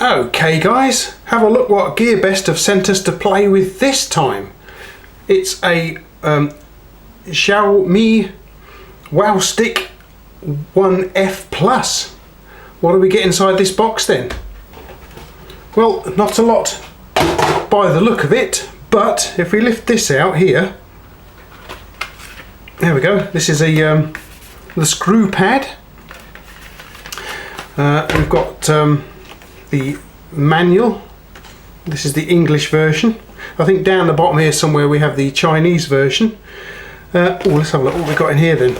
Okay guys, have a look what GearBest have sent us to play with this time. It's a Xiaomi Wowstick 1F Plus. What do we get inside this box then? Well, not a lot by the look of it, but if we lift this out here, there we go. This is the screw pad. We've got the manual. This is the English version. I think down the bottom here somewhere we have the Chinese version. Let's have a look what we've got in here then.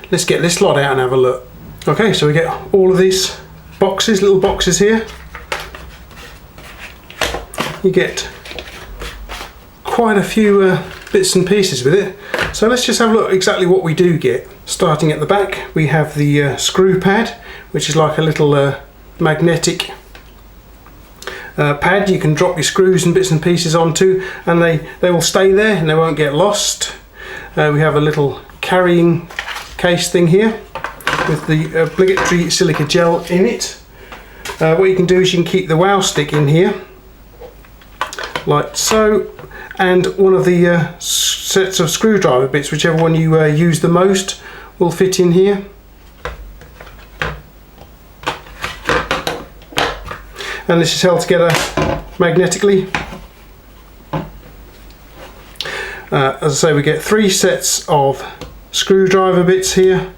Let's get this lot out and have a look. Okay, so we get all of these boxes, little boxes here. You get quite a few bits and pieces with it. So let's just have a look exactly what we do get. Starting at the back, we have the screw pad, which is like a little magnetic pad you can drop your screws and bits and pieces onto, and they will stay there and they won't get lost. We have a little carrying case thing here with the obligatory silica gel in it. What you can do is you can keep the Wowstick in here, like so, and one of the sets of screwdriver bits, whichever one you use the most, will fit in here. And this is held together magnetically. As I say, we get 3 sets of screwdriver bits here,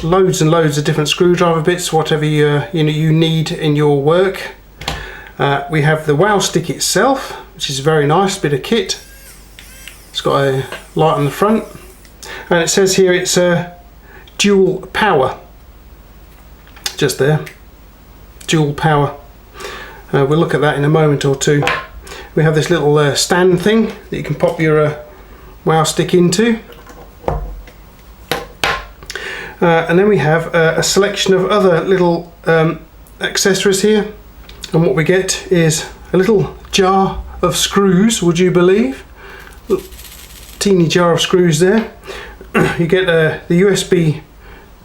loads and loads of different screwdriver bits, whatever you need in your work. We have the Wowstick itself, which is a very nice bit of kit. It's got a light on the front, and it says here it's dual power. Just there, dual power. We'll look at that in a moment or two. We have this little stand thing that you can pop your Wowstick into. And then we have a selection of other little accessories here. And what we get is a little jar of screws, would you believe? Little teeny jar of screws there. You get the USB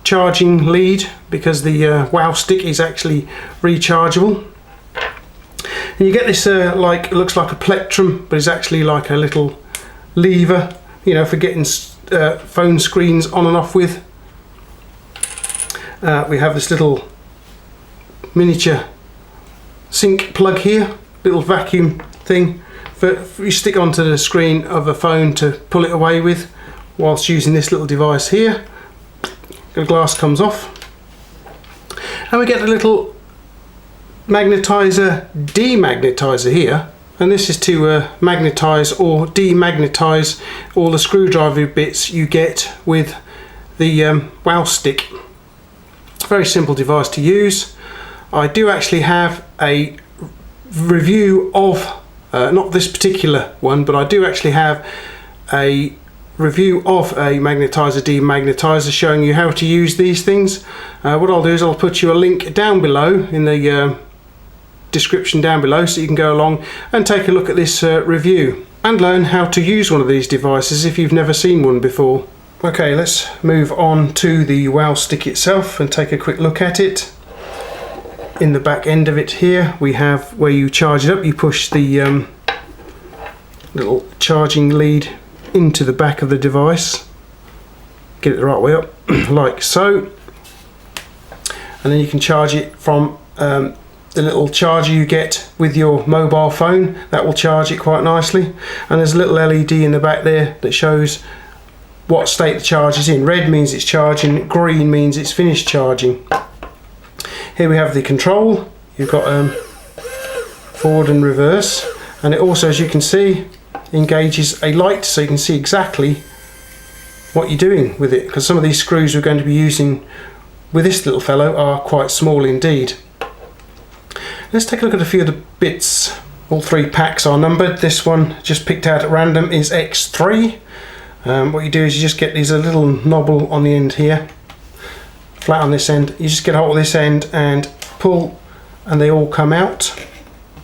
charging lead, because the Wowstick is actually rechargeable. And you get this it looks like a plectrum, but it's actually like a little lever, you know, for getting phone screens on and off with. We have this little miniature sink plug here, little vacuum thing for you stick onto the screen of a phone to pull it away with whilst using this little device here. The glass comes off, and we get a little magnetizer demagnetizer here, and this is to magnetize or demagnetize all the screwdriver bits you get with the Wowstick. Very simple device to use. I do actually have a review of not this particular one, but I do actually have a review of a magnetizer demagnetizer showing you how to use these things. What I'll do is I'll put you a link down below in the description down below, so you can go along and take a look at this review and learn how to use one of these devices if you've never seen one before. Okay, let's move on to the Wowstick itself and take a quick look at it. In the back end of it here we have where you charge it up. You push the little charging lead into the back of the device, get it the right way up like so, and then you can charge it from the little charger you get with your mobile phone. That will charge it quite nicely, and there's a little LED in the back there that shows what state the charge is in. Red means it's charging, green means it's finished charging. Here we have the control. You've got forward and reverse, and it also, as you can see, engages a light so you can see exactly what you're doing with it, because some of these screws we're going to be using with this little fellow are quite small indeed. Let's take a look at a few of the bits. All 3 packs are numbered. This one, just picked out at random, is X3. What you do is you just get these a little knobble on the end here, flat on this end. You just get hold of this end and pull, and they all come out.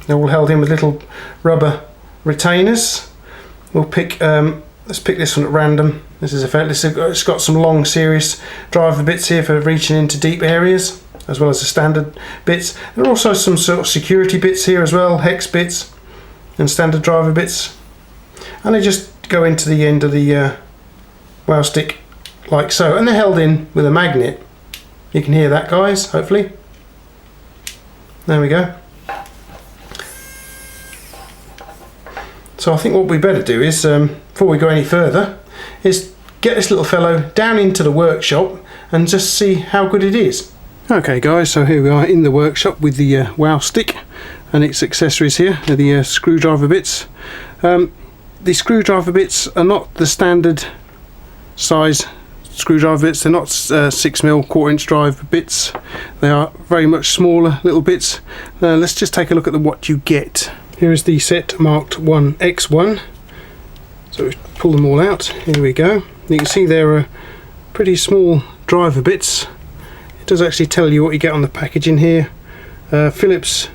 They're all held in with little rubber retainers. We'll pick let's pick this one at random. This is it's got some long series driver bits here for reaching into deep areas, as well as the standard bits. There are also some sort of security bits here as well, hex bits and standard driver bits, and they just go into the end of the Wowstick like so, and they're held in with a magnet. You can hear that, guys, hopefully. There we go. So I think what we better do is, before we go any further, is get this little fellow down into the workshop and just see how good it is. Okay guys, so here we are in the workshop with the Wowstick and its accessories here, the screwdriver bits. The screwdriver bits are not the standard size screwdriver bits, they're not 6mm 1/4" drive bits, they are very much smaller little bits. Let's just take a look at what you get. Here is the set marked 1x1. So we pull them all out. Here we go. You can see there are pretty small driver bits. It does actually tell you what you get on the packaging here. Phillips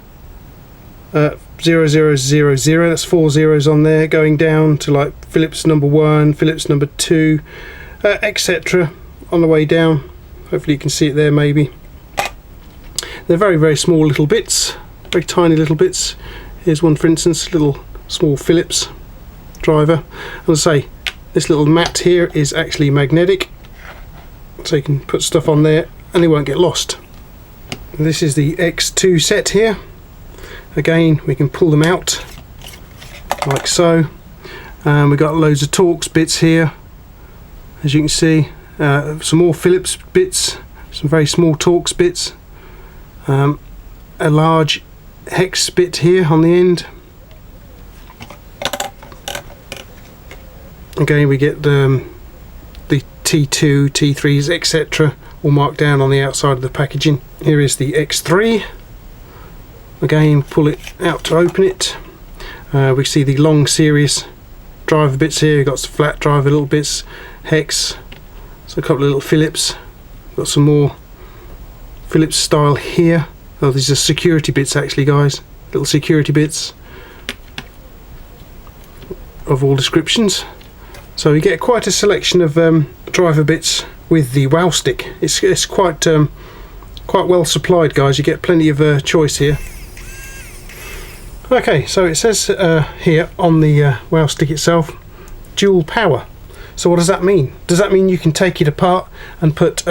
0000, that's 4 zeros on there, going down to like Phillips number 1, Phillips number 2, etc. on the way down. Hopefully you can see it there maybe. They're very, very small little bits, very tiny little bits. Here's one for instance, little small Phillips driver. As I say, this little mat here is actually magnetic, so you can put stuff on there and they won't get lost. This is the X2 set here. Again, we can pull them out like so. We've got loads of Torx bits here, as you can see. Some more Phillips bits, some very small Torx bits, a large hex bit here on the end. Again, we get the T2, T3s, etc. all marked down on the outside of the packaging. Here is the X3. Again, pull it out to open it. We see the long series driver bits here. We've got some flat driver little bits, hex, so a couple of little Phillips. Got some more Phillips style here. Oh, these are security bits actually, guys. Little security bits of all descriptions. So you get quite a selection of driver bits with the Wowstick. It's quite well supplied, guys. You get plenty of choice here. Okay, so it says here on the Wowstick itself, dual power. So what does that mean? Does that mean you can take it apart and put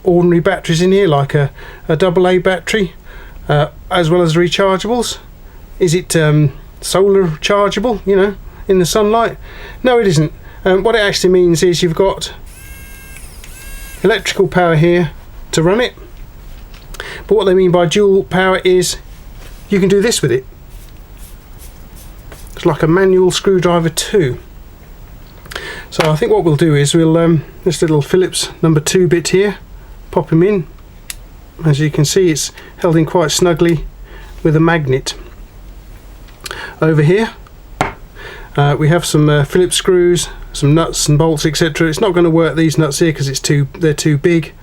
ordinary batteries in here, like a AA battery, as well as rechargeables? Is it solar chargeable, you know, in the sunlight? No, it isn't. What it actually means is you've got electrical power here to run it, but what they mean by dual power is you can do this with it. It's like a manual screwdriver too. So I think what we'll do is we'll this little Phillips number 2 bit here, pop him in. As you can see, it's held in quite snugly with a magnet. Over here we have some Phillips screws, some nuts and bolts, etc. It's not going to work, these nuts here, because they're too big.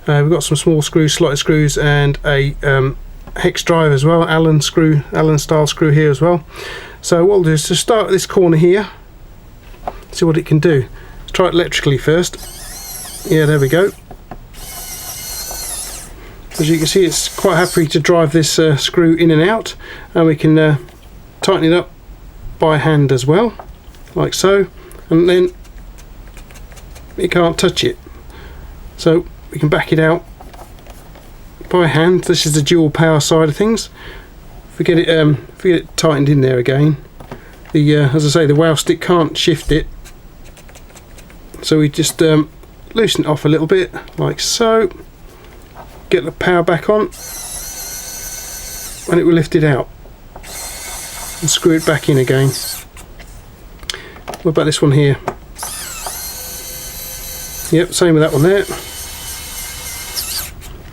We've got some small screws, slotted screws, and a hex drive as well, Allen style screw here as well. So what we'll do is to start at this corner here, see what it can do. Let's try it electrically first. Yeah, there we go. As you can see, it's quite happy to drive this screw in and out, and we can tighten it up by hand as well, like so, and then you can't touch it, so we can back it out by hand. This is the dual power side of things. If we get it tightened in there again, as I say, the Wowstick can't shift it, so we just loosen it off a little bit like so, get the power back on, and it will lift it out and screw it back in again. What about this one here? Yep, same with that one there.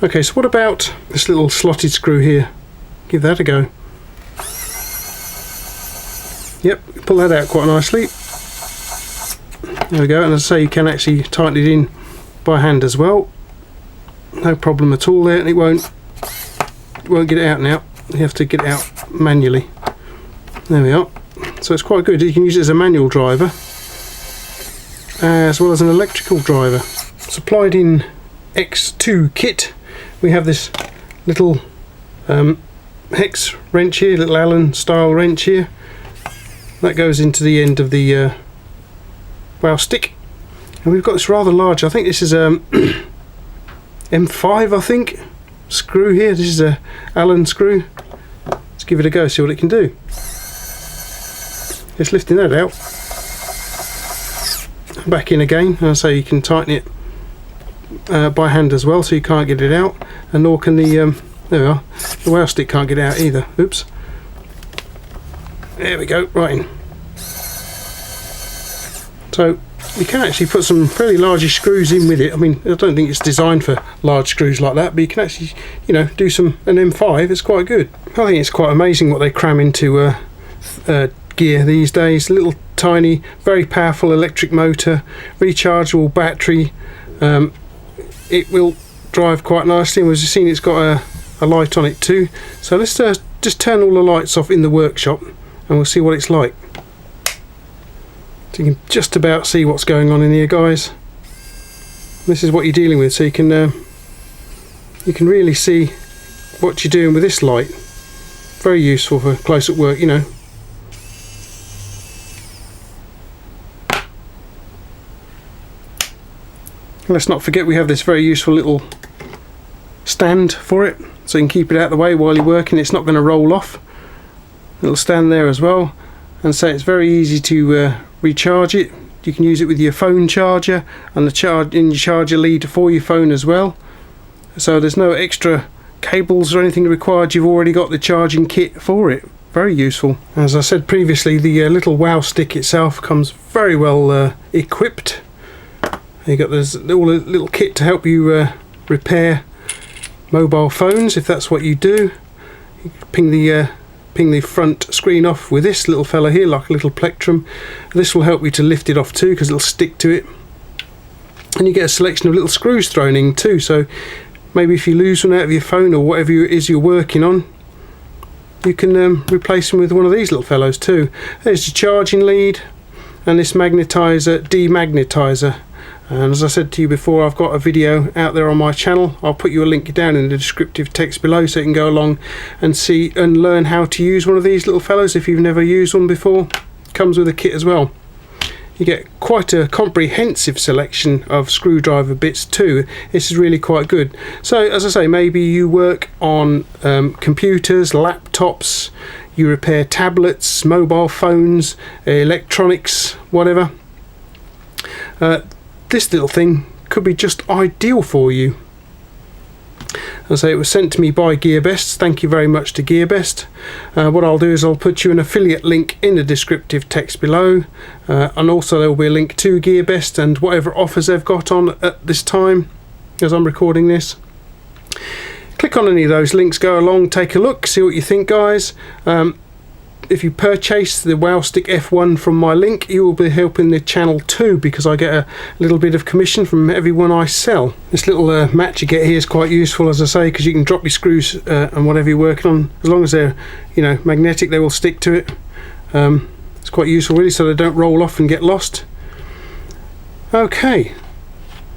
Okay, so what about this little slotted screw here? Give that a go. Yep, pull that out quite nicely. There we go, and as I say, you can actually tighten it in by hand as well. No problem at all there, and it won't get it out now. You have to get it out manually. There we are. So it's quite good. You can use it as a manual driver. as well as an electrical driver. Supplied in X2 kit, we have this little hex wrench here, little Allen style wrench here. That goes into the end of the Wowstick. And we've got this rather large, I think this is M5 I think, screw here. This is a Allen screw. Let's give it a go, see what it can do. It's lifting that out. Back in again, and so you can tighten it by hand as well, so you can't get it out, and nor can the there we are, the Wowstick can't get it out either. Oops. There we go, right in. So you can actually put some fairly large screws in with it. I mean, I don't think it's designed for large screws like that, but you can actually, you know, do an M5. It's quite good. I think it's quite amazing what they cram into gear these days. Little tiny, very powerful electric motor, rechargeable battery. It will drive quite nicely, and as you've seen, it's got a light on it too. So let's just turn all the lights off in the workshop and we'll see what it's like. So you can just about see what's going on in here, guys. This is what you're dealing with, so you can really see what you're doing with this light. Very useful for close up work, you know. Let's not forget we have this very useful little stand for it, so you can keep it out of the way while you're working. It's not going to roll off. It'll stand there as well, and so it's very easy to recharge it. You can use it with your phone charger and the your charger lead for your phone as well. So there's no extra cables or anything required. You've already got the charging kit for it. Very useful. As I said previously, the little Wowstick itself comes very well equipped. You got this little kit to help you repair mobile phones if that's what you do. You ping the front screen off with this little fella here, like a little plectrum. This will help you to lift it off too, because it'll stick to it. And you get a selection of little screws thrown in too, so maybe if you lose one out of your phone or whatever it is you're working on, you can replace them with one of these little fellows too. There's the charging lead and this magnetizer, demagnetizer. And as I said to you before, I've got a video out there on my channel. I'll put you a link down in the descriptive text below, so you can go along and see and learn how to use one of these little fellows if you've never used one before. Comes with a kit as well. You get quite a comprehensive selection of screwdriver bits too. This is really quite good. So as I say, maybe you work on computers, laptops, you repair tablets, mobile phones, electronics, whatever. This little thing could be just ideal for you. As I say, it was sent to me by GearBest. Thank you very much to GearBest. What I'll do is I'll put you an affiliate link in the descriptive text below, and also there will be a link to GearBest and whatever offers they've got on at this time as I'm recording this. Click on any of those links, go along, take a look, see what you think, guys. If you purchase the Wowstick F1 from my link, you will be helping the channel too, because I get a little bit of commission from everyone I sell. This little mat you get here is quite useful, as I say, because you can drop your screws and whatever you're working on. As long as they're, you know, magnetic, they will stick to it. It's quite useful really, so they don't roll off and get lost. Okay,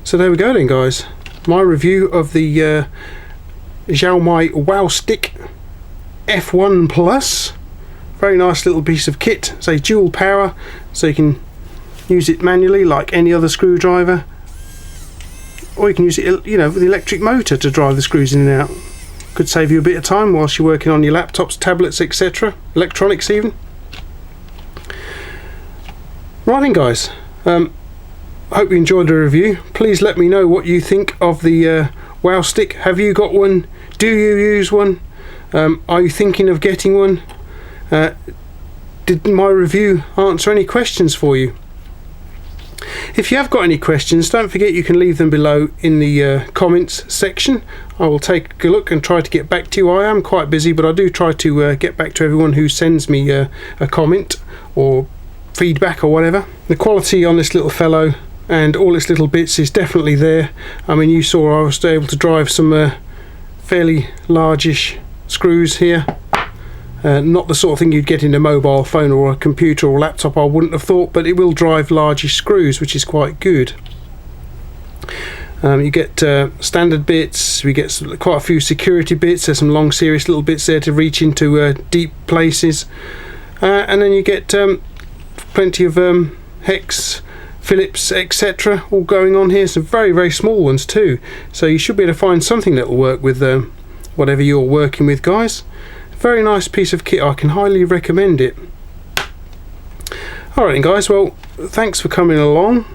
so there we go then, guys. My review of the Xiaomi Wowstick F1 Plus. Very nice little piece of kit. Say dual power, so you can use it manually like any other screwdriver, or you can use it, you know, with the electric motor to drive the screws in and out. Could save you a bit of time whilst you're working on your laptops, tablets, etc., electronics even. Right then, guys, I hope you enjoyed the review. Please let me know what you think of the Wowstick. Have you got one? Do you use one? Are you thinking of getting one? Did my review answer any questions for you? If you have got any questions, don't forget you can leave them below in the comments section. I will take a look and try to get back to you. I am quite busy, but I do try to get back to everyone who sends me a comment or feedback or whatever. The quality on this little fellow and all its little bits is definitely there. I mean, you saw I was able to drive some fairly largish screws here. Not the sort of thing you'd get in a mobile phone or a computer or laptop, I wouldn't have thought, but it will drive larger screws, which is quite good. You get standard bits, we get quite a few security bits, there's some long serious little bits there to reach into deep places, and then you get plenty of hex, Phillips, etc. all going on here, some very, very small ones too, so you should be able to find something that will work with whatever you're working with, guys. Very nice piece of kit, I can highly recommend it. Alright guys, well, thanks for coming along,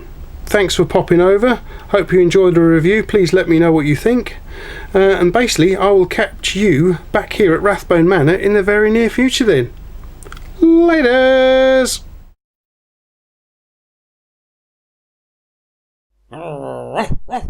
thanks for popping over, hope you enjoyed the review. Please let me know what you think, and basically I will catch you back here at Rathbone Manor in the very near future then. Laters! Ruff, ruff.